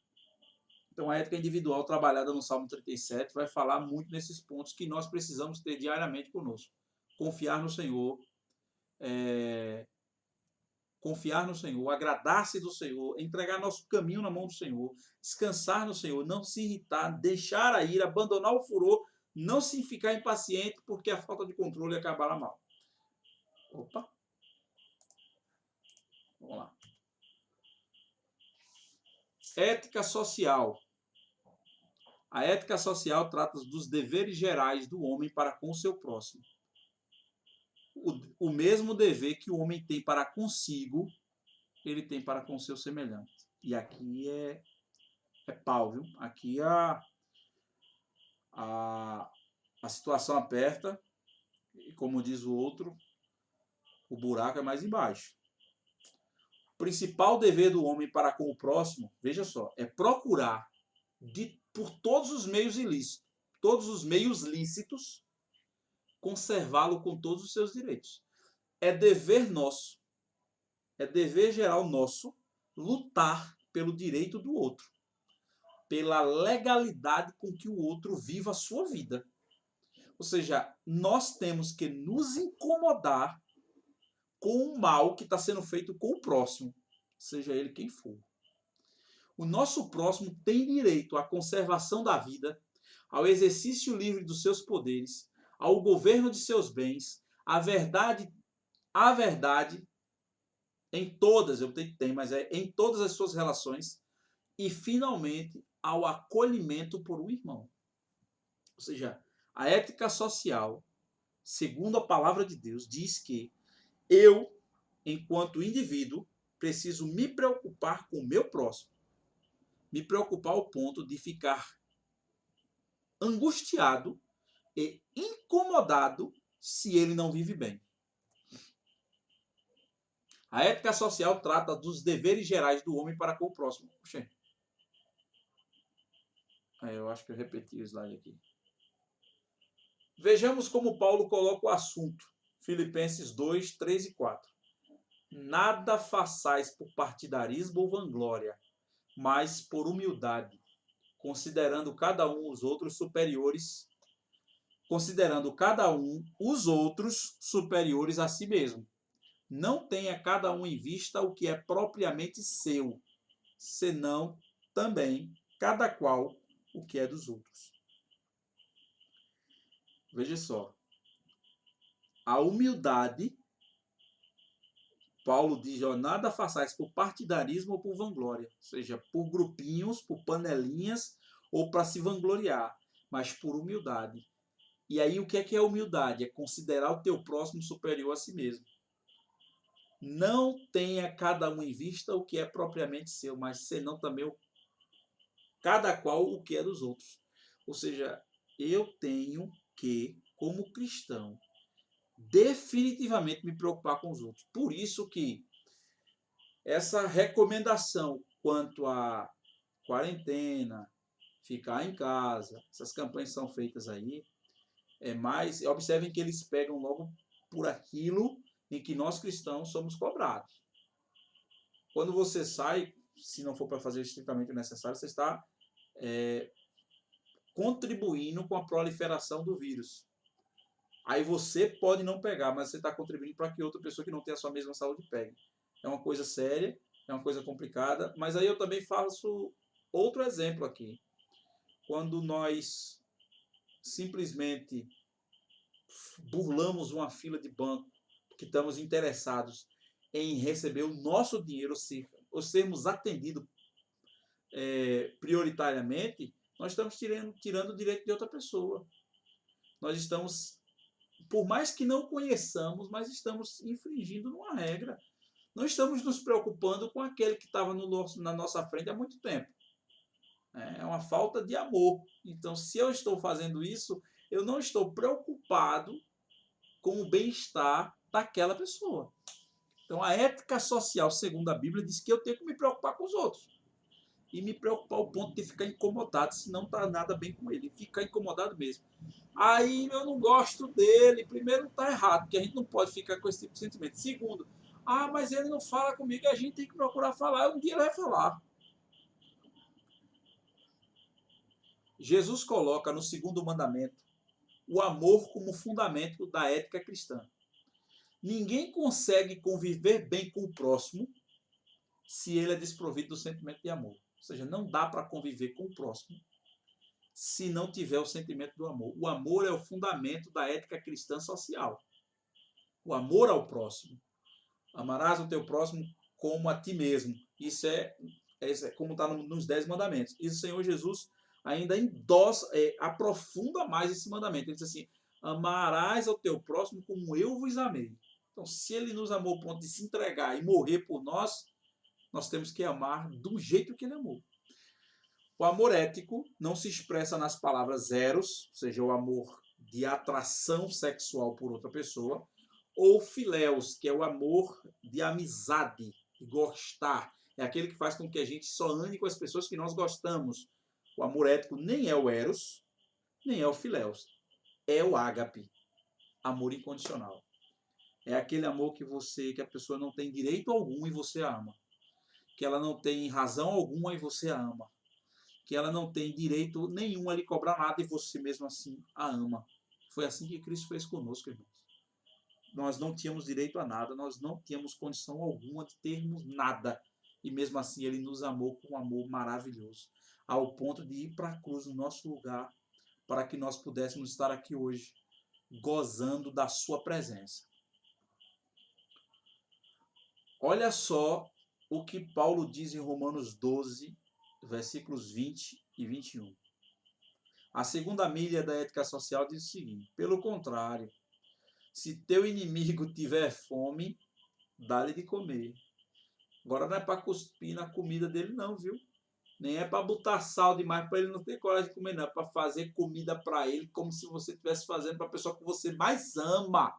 Então, a ética individual trabalhada no Salmo 37 vai falar muito nesses pontos que nós precisamos ter diariamente conosco. Confiar no Senhor, agradar-se do Senhor, entregar nosso caminho na mão do Senhor, descansar no Senhor, não se irritar, deixar a ira, abandonar o furor, não se ficar impaciente, porque a falta de controle acabará mal. Opa! Vamos lá. Ética social. A ética social trata dos deveres gerais do homem para com o seu próximo. O mesmo dever que o homem tem para consigo, ele tem para com o seu semelhante. E aqui é pau, viu? Aqui a situação aperta, e como diz o outro, o buraco é mais embaixo. O principal dever do homem para com o próximo, veja só, é procurar por todos os meios ilícitos, todos os meios lícitos, conservá-lo com todos os seus direitos. É dever nosso, é dever geral nosso, lutar pelo direito do outro, pela legalidade com que o outro viva a sua vida. Ou seja, nós temos que nos incomodar com o mal que está sendo feito com o próximo, seja ele quem for. O nosso próximo tem direito à conservação da vida, ao exercício livre dos seus poderes, ao governo de seus bens, à verdade em todas, eu tenho, mas em todas as suas relações, e finalmente ao acolhimento por um irmão. Ou seja, a ética social, segundo a palavra de Deus, diz que eu, enquanto indivíduo, preciso me preocupar com o meu próximo. Me preocupar ao ponto de ficar angustiado e incomodado se ele não vive bem. A ética social trata dos deveres gerais do homem para com o próximo. Puxa. Eu acho que eu repeti o slide aqui. Vejamos como Paulo coloca o assunto. Filipenses 2, 3 e 4. Nada façais por partidarismo ou vanglória, mas por humildade, considerando cada um os outros superiores a si mesmo. Não tenha cada um em vista o que é propriamente seu, senão também cada qual o que é dos outros. Veja só. A humildade, Paulo diz, nada façais por partidarismo ou por vanglória, ou seja, por grupinhos, por panelinhas ou para se vangloriar, mas por humildade. E aí o que é humildade? É considerar o teu próximo superior a si mesmo. Não tenha cada um em vista o que é propriamente seu, mas senão também cada qual o que é dos outros. Ou seja, eu tenho que, como cristão, definitivamente me preocupar com os outros. Por isso que essa recomendação quanto à quarentena, ficar em casa, essas campanhas são feitas aí, observem que eles pegam logo por aquilo em que nós cristãos somos cobrados. Quando você sai, se não for para fazer estritamente o necessário, você está contribuindo com a proliferação do vírus. Aí você pode não pegar, mas você está contribuindo para que outra pessoa que não tem a sua mesma saúde pegue. É uma coisa séria, é uma coisa complicada, mas aí eu também faço outro exemplo aqui. Quando nós simplesmente burlamos uma fila de banco, que estamos interessados em receber o nosso dinheiro ou sermos atendidos prioritariamente, nós estamos tirando o direito de outra pessoa. Nós estamos, por mais que não conheçamos, mas estamos infringindo uma regra. Não estamos nos preocupando com aquele que estava na nossa frente há muito tempo. É uma falta de amor. Então, se eu estou fazendo isso, eu não estou preocupado com o bem-estar daquela pessoa. Então, a ética social, segundo a Bíblia, diz que eu tenho que me preocupar com os outros. E me preocupar ao ponto de ficar incomodado, se não está nada bem com ele. Ficar incomodado mesmo. Aí eu não gosto dele. Primeiro, está errado, porque a gente não pode ficar com esse tipo de sentimento. Segundo, mas ele não fala comigo, a gente tem que procurar falar. Um dia ele vai falar. Jesus coloca no segundo mandamento o amor como fundamento da ética cristã. Ninguém consegue conviver bem com o próximo se ele é desprovido do sentimento de amor. Ou seja, não dá para conviver com o próximo se não tiver o sentimento do amor. O amor é o fundamento da ética cristã social. O amor ao próximo. Amarás o teu próximo como a ti mesmo. Isso é como está nos 10 mandamentos. E o Senhor Jesus ainda endossa, aprofunda mais esse mandamento. Ele diz assim, amarás ao teu próximo como eu vos amei. Então, se ele nos amou ao ponto de se entregar e morrer por nós, nós temos que amar do jeito que ele amou. O amor ético não se expressa nas palavras eros, ou seja, o amor de atração sexual por outra pessoa, ou filéus, que é o amor de amizade, de gostar. É aquele que faz com que a gente só ande com as pessoas que nós gostamos. O amor ético nem é o eros, nem é o filéus. É o ágape, amor incondicional. É aquele amor que a pessoa não tem direito algum e você ama. Que ela não tem razão alguma e você a ama. Que ela não tem direito nenhum a lhe cobrar nada e você mesmo assim a ama. Foi assim que Cristo fez conosco, irmãos. Nós não tínhamos direito a nada, nós não tínhamos condição alguma de termos nada. E mesmo assim ele nos amou com um amor maravilhoso, ao ponto de ir para a cruz no nosso lugar, para que nós pudéssemos estar aqui hoje, gozando da sua presença. Olha só o que Paulo diz em Romanos 12, versículos 20 e 21. A segunda milha da ética social diz o seguinte: pelo contrário, se teu inimigo tiver fome, dá-lhe de comer. Agora não é para cuspir na comida dele não, viu? Nem é para botar sal demais para ele não ter coragem de comer, não. É para fazer comida para ele como se você estivesse fazendo para a pessoa que você mais ama.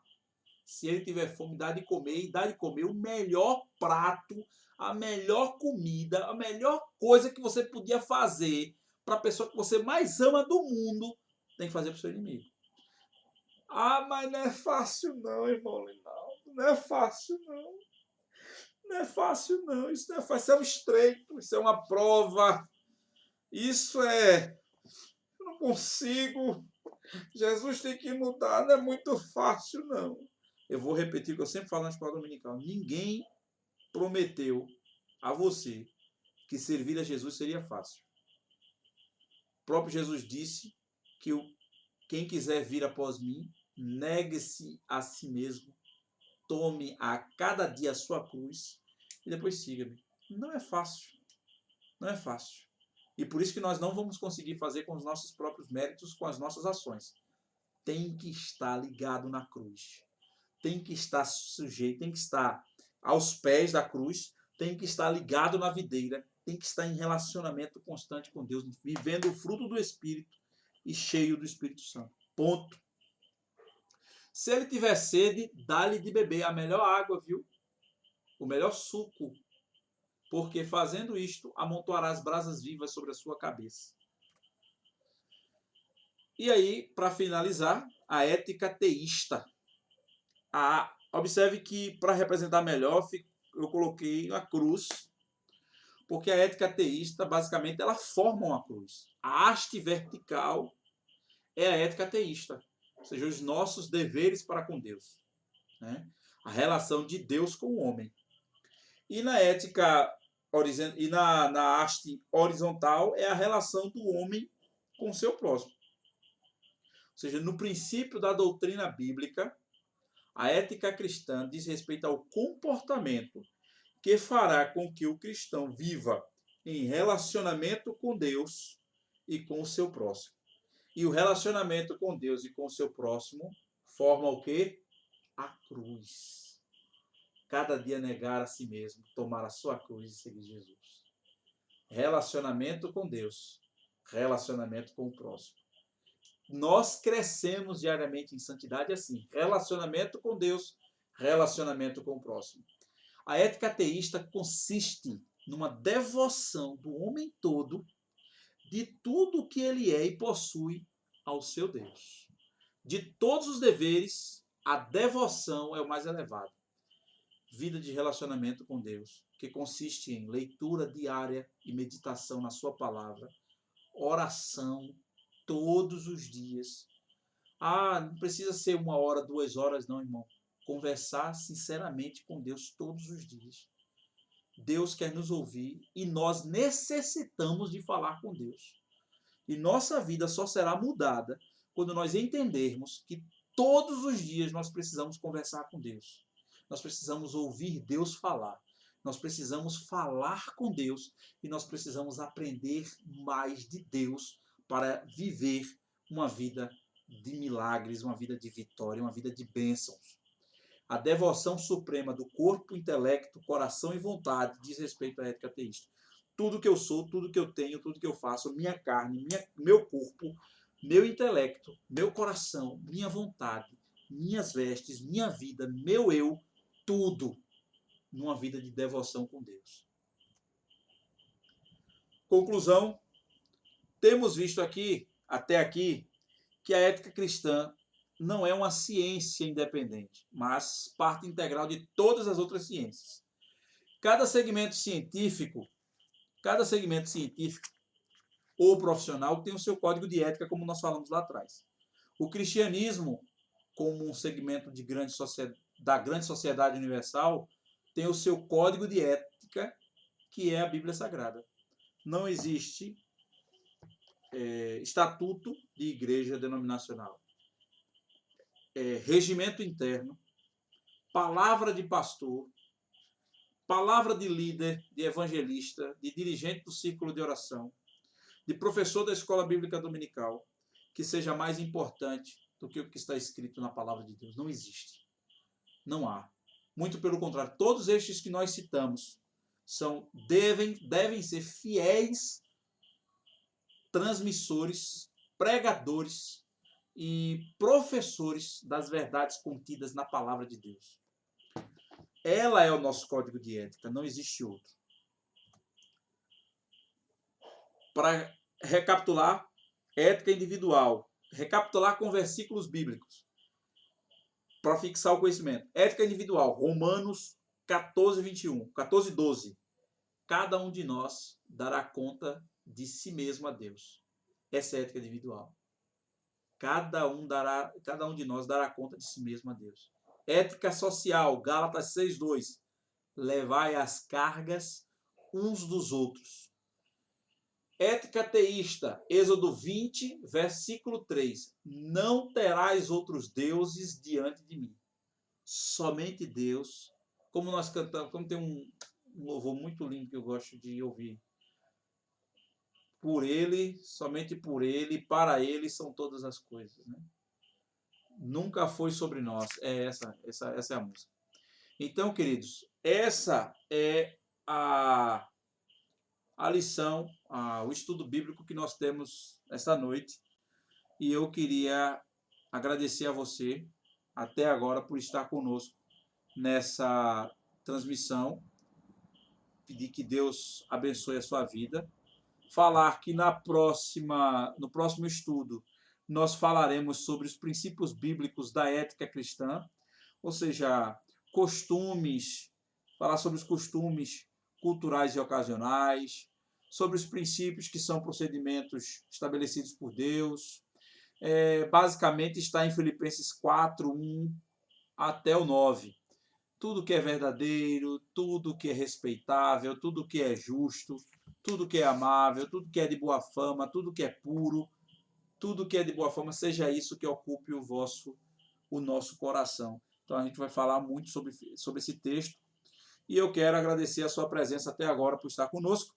Se ele tiver fome, dá de comer, e dá de comer o melhor prato, a melhor comida, a melhor coisa que você podia fazer para a pessoa que você mais ama do mundo, tem que fazer para o seu inimigo. Ah, mas não é fácil não, irmão Linaldo. Não é fácil não. Não é fácil não. Isso não é fácil. Isso é um estreito, isso é uma prova. Isso é... Eu não consigo. Jesus tem que mudar. Não é muito fácil não. Eu vou repetir o que eu sempre falo na escola dominical. Ninguém prometeu a você que servir a Jesus seria fácil. O próprio Jesus disse que quem quiser vir após mim, negue-se a si mesmo, tome a cada dia a sua cruz e depois siga-me. Não é fácil. Não é fácil. E por isso que nós não vamos conseguir fazer com os nossos próprios méritos, com as nossas ações. Tem que estar ligado na cruz. Tem que estar sujeito, tem que estar aos pés da cruz, tem que estar ligado na videira, tem que estar em relacionamento constante com Deus, vivendo o fruto do Espírito e cheio do Espírito Santo. Ponto. Se ele tiver sede, dá-lhe de beber a melhor água, viu? O melhor suco. Porque fazendo isto, amontoarás brasas vivas sobre a sua cabeça. E aí, para finalizar, a ética teísta. Observe que, para representar melhor, eu coloquei a cruz, porque a ética teísta, basicamente, ela forma uma cruz. A haste vertical é a ética teísta, ou seja, os nossos deveres para com Deus, né? A relação de Deus com o homem. E na ética e na haste horizontal é a relação do homem com o seu próximo. Ou seja, no princípio da doutrina bíblica, a ética cristã diz respeito ao comportamento que fará com que o cristão viva em relacionamento com Deus e com o seu próximo. E o relacionamento com Deus e com o seu próximo forma o quê? A cruz. Cada dia negar a si mesmo, tomar a sua cruz e seguir Jesus. Relacionamento com Deus, relacionamento com o próximo. Nós crescemos diariamente em santidade assim. Relacionamento com Deus, relacionamento com o próximo. A ética ateísta consiste numa devoção do homem todo de tudo que ele é e possui ao seu Deus. De todos os deveres, a devoção é o mais elevado. Vida de relacionamento com Deus, que consiste em leitura diária e meditação na sua palavra, oração, todos os dias. Ah, não precisa ser 1 hora, 2 horas, não, irmão. Conversar sinceramente com Deus todos os dias. Deus quer nos ouvir e nós necessitamos de falar com Deus. E nossa vida só será mudada quando nós entendermos que todos os dias nós precisamos conversar com Deus. Nós precisamos ouvir Deus falar. Nós precisamos falar com Deus e nós precisamos aprender mais de Deus para viver uma vida de milagres, uma vida de vitória, uma vida de bênçãos. A devoção suprema do corpo, intelecto, coração e vontade diz respeito à ética teísta. Tudo que eu sou, tudo que eu tenho, tudo que eu faço, minha carne, meu corpo, meu intelecto, meu coração, minha vontade, minhas vestes, minha vida, meu eu, tudo numa vida de devoção com Deus. Conclusão, temos visto aqui, até aqui, que a ética cristã não é uma ciência independente, mas parte integral de todas as outras ciências. Cada segmento científico ou profissional tem o seu código de ética, como nós falamos lá atrás. O cristianismo, como um segmento da grande sociedade universal, tem o seu código de ética, que é a Bíblia Sagrada. Não existe estatuto de igreja denominacional. Regimento interno, palavra de pastor, palavra de líder, de evangelista, de dirigente do círculo de oração, de professor da escola bíblica dominical, que seja mais importante do que o que está escrito na palavra de Deus. Não existe. Não há. Muito pelo contrário, todos estes que nós citamos devem ser fiéis transmissores, pregadores e professores das verdades contidas na palavra de Deus. Ela é o nosso código de ética, não existe outro. Para recapitular, ética individual. Recapitular com versículos bíblicos. Para fixar o conhecimento. Ética individual, Romanos 14, 21, 14, 12. Cada um de nós dará conta de si mesmo a Deus. Essa é a ética individual. Cada um de nós dará conta de si mesmo a Deus. Ética social, Gálatas 6:2. Levai as cargas uns dos outros. Ética teísta, Êxodo 20, versículo 3. Não terás outros deuses diante de mim. Somente Deus. Como nós cantamos, como tem um louvor muito lindo que eu gosto de ouvir. Por Ele, somente por Ele, para Ele são todas as coisas. Né? Nunca foi sobre nós. Essa é a música. Então, queridos, essa é a lição, o estudo bíblico que nós temos esta noite. E eu queria agradecer a você, até agora, por estar conosco nessa transmissão. Pedir que Deus abençoe a sua vida. Falar que no próximo estudo nós falaremos sobre os princípios bíblicos da ética cristã, ou seja, costumes, falar sobre os costumes culturais e ocasionais, sobre os princípios que são procedimentos estabelecidos por Deus. Basicamente está em Filipenses 4, 1 até o 9. Tudo que é verdadeiro, tudo que é respeitável, tudo que é justo, tudo que é amável, tudo que é de boa fama, tudo que é puro, tudo que é de boa fama, seja isso que ocupe o nosso coração. Então a gente vai falar muito sobre esse texto e eu quero agradecer a sua presença até agora por estar conosco.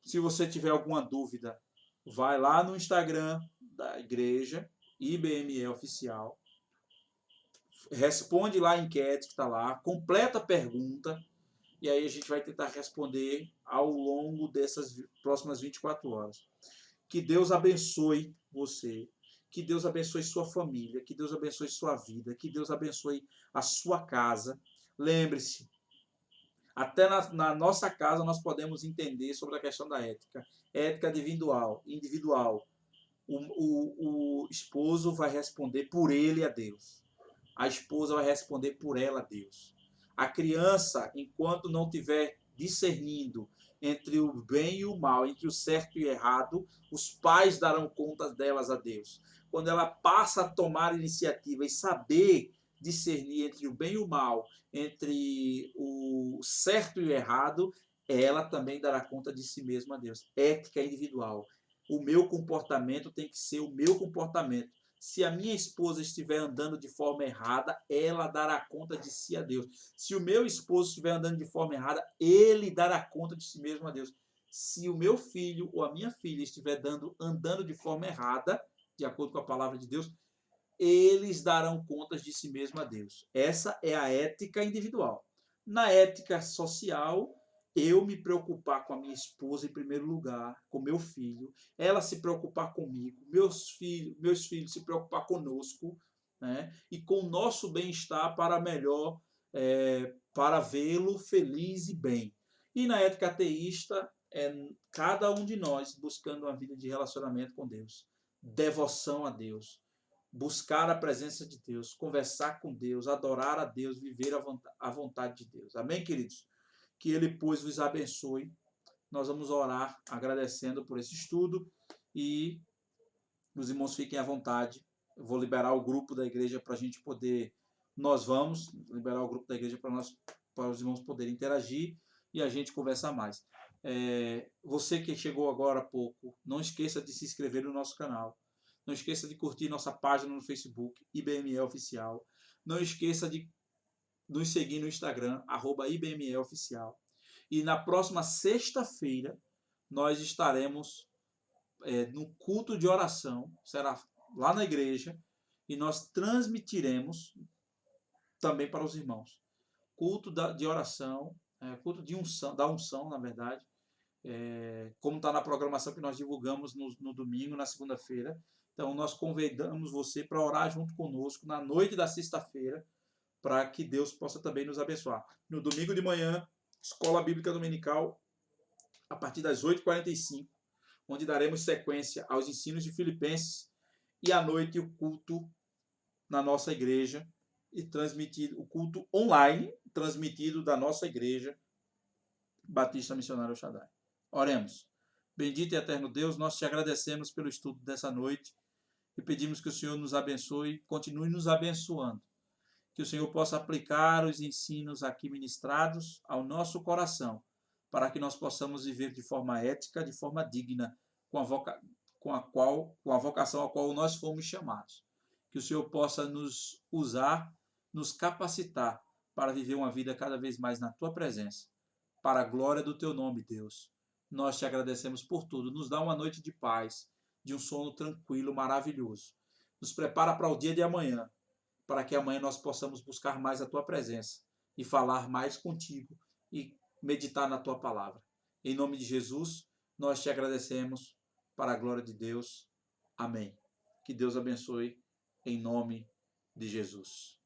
Se você tiver alguma dúvida, vai lá no Instagram da igreja, IBME Oficial, responde lá a enquete que está lá, completa a pergunta e aí a gente vai tentar responder ao longo dessas próximas 24 horas. Que Deus abençoe você, que Deus abençoe sua família, que Deus abençoe sua vida, que Deus abençoe a sua casa. Lembre-se, até na nossa casa nós podemos entender sobre a questão da ética. Ética individual. O esposo vai responder por ele a Deus. A esposa vai responder por ela a Deus. A criança, enquanto não estiver discernindo entre o bem e o mal, entre o certo e o errado, os pais darão conta delas a Deus. Quando ela passa a tomar iniciativa e saber discernir entre o bem e o mal, entre o certo e o errado, ela também dará conta de si mesma a Deus. Ética individual. O meu comportamento tem que ser o meu comportamento. Se a minha esposa estiver andando de forma errada, ela dará conta de si a Deus. Se o meu esposo estiver andando de forma errada, ele dará conta de si mesmo a Deus. Se o meu filho ou a minha filha estiver andando de forma errada, de acordo com a palavra de Deus, eles darão contas de si mesmo a Deus. Essa é a ética individual. Na ética social, eu me preocupar com a minha esposa em primeiro lugar, com meu filho, ela se preocupar comigo, meus filhos se preocupar conosco, né? E com o nosso bem-estar para melhor, para vê-lo feliz e bem. E na ética ateísta, cada um de nós buscando uma vida de relacionamento com Deus, devoção a Deus, buscar a presença de Deus, conversar com Deus, adorar a Deus, viver a vontade de Deus. Amém, queridos? Que Ele, pois, vos abençoe. Nós vamos orar agradecendo por esse estudo e os irmãos fiquem à vontade. Eu vou liberar o grupo da igreja para a gente poder. Nós vamos liberar o grupo da igreja para os irmãos poderem interagir e a gente conversar mais. Você que chegou agora há pouco, não esqueça de se inscrever no nosso canal. Não esqueça de curtir nossa página no Facebook, IBME Oficial. Não esqueça de nos seguir no Instagram, @IBME Oficial. E na próxima sexta-feira, nós estaremos no culto de oração, será lá na igreja, e nós transmitiremos também para os irmãos. Culto de oração, culto de unção, da unção, na verdade, como está na programação que nós divulgamos no domingo, na segunda-feira. Então, nós convidamos você para orar junto conosco na noite da sexta-feira, para que Deus possa também nos abençoar. No domingo de manhã, Escola Bíblica Dominical, a partir das 8h45, onde daremos sequência aos ensinos de Filipenses, e à noite o culto na nossa igreja, e transmitido o culto online, transmitido da nossa igreja Batista Missionário Shaddai. Oremos. Bendito e eterno Deus, nós te agradecemos pelo estudo dessa noite e pedimos que o Senhor nos abençoe, continue nos abençoando. Que o Senhor possa aplicar os ensinos aqui ministrados ao nosso coração, para que nós possamos viver de forma ética, de forma digna, com a vocação a qual nós fomos chamados. Que o Senhor possa nos usar, nos capacitar para viver uma vida cada vez mais na tua presença, para a glória do teu nome, Deus. Nós te agradecemos por tudo. Nos dá uma noite de paz, de um sono tranquilo, maravilhoso. Nos prepara para o dia de amanhã, para que amanhã nós possamos buscar mais a tua presença e falar mais contigo e meditar na tua palavra. Em nome de Jesus, nós te agradecemos para a glória de Deus. Amém. Que Deus abençoe em nome de Jesus.